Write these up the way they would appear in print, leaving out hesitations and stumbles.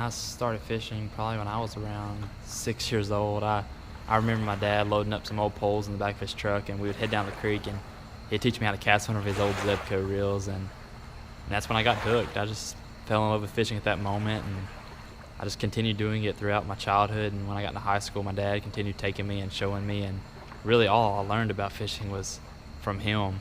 I started fishing probably when I was around 6 years old. I remember my dad loading up some old poles in the back of his truck, and we would head down the creek, and he'd teach me how to cast one of his old Zebco reels, and that's when I got hooked. I just fell in love with fishing at that moment, and I just continued doing it throughout my childhood. And when I got into high school, my dad continued taking me and showing me, and really all I learned about fishing was from him.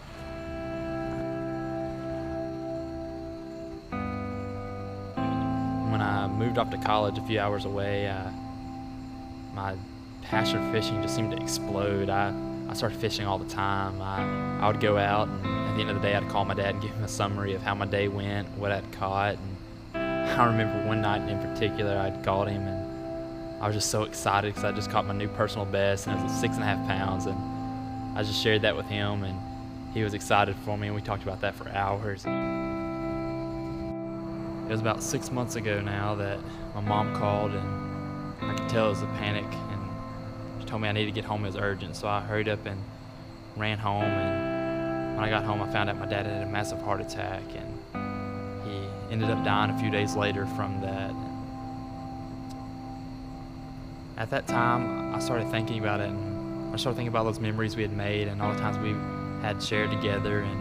When I moved off to college a few hours away, my passion for fishing just seemed to explode. I started fishing all the time. I would go out, and at the end of the day, I'd call my dad and give him a summary of how my day went, what I'd caught. And I remember one night in particular, I'd called him, and I was just so excited because I just caught my new personal best, and it was at 6.5 pounds. And I just shared that with him, and he was excited for me, and we talked about that for hours. It was about 6 months ago now that my mom called, and I could tell it was a panic, and she told me I needed to get home. It was urgent, so I hurried up and ran home. And when I got home, I found out my dad had a massive heart attack, and he ended up dying a few days later from that. At that time, I started thinking about it, and I started thinking about those memories we had made and all the times we had shared together, and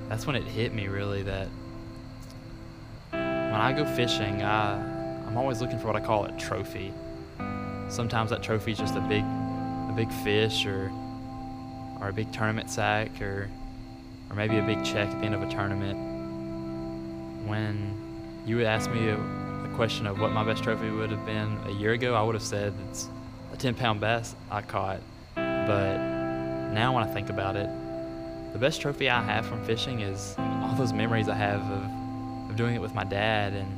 that's when it hit me really that when I go fishing, I'm always looking for what I call a trophy. Sometimes that trophy is just a big fish or a big tournament sack or maybe a big check at the end of a tournament. When you would ask me the question of what my best trophy would have been a year ago, I would have said it's a 10-pound bass I caught. But now when I think about it, the best trophy I have from fishing is all those memories I have of doing it with my dad, and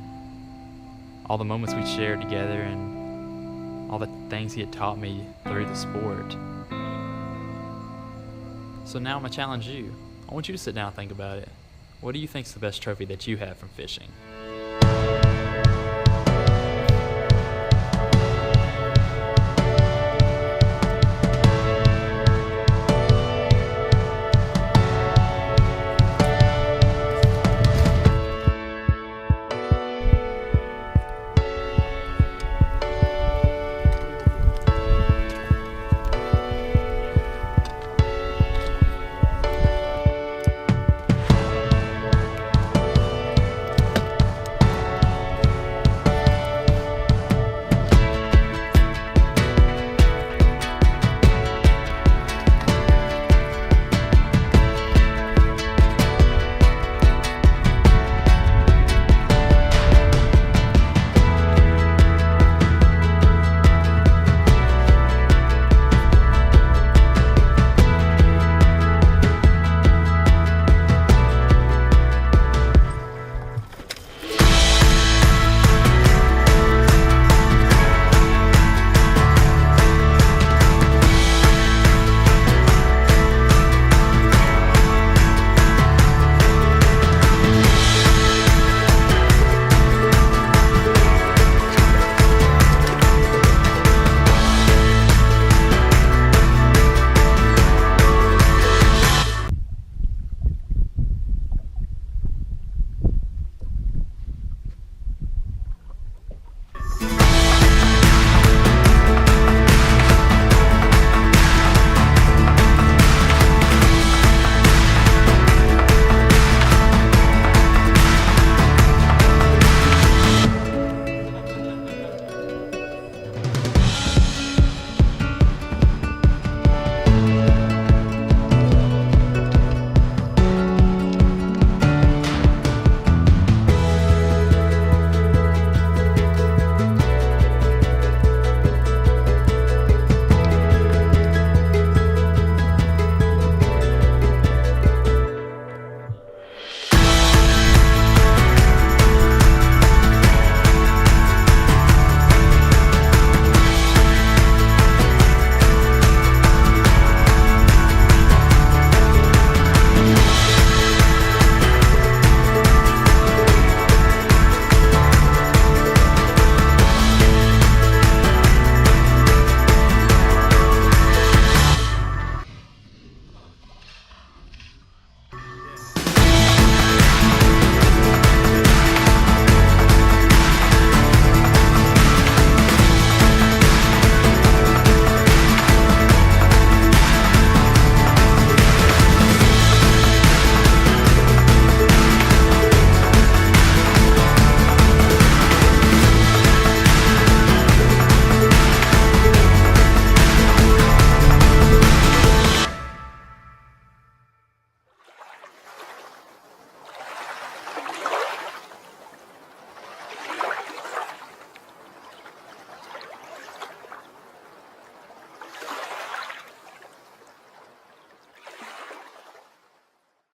all the moments we shared together, and all the things he had taught me through the sport. So now I'm gonna challenge you. I want you to sit down and think about it. What do you think's the best trophy that you have from fishing?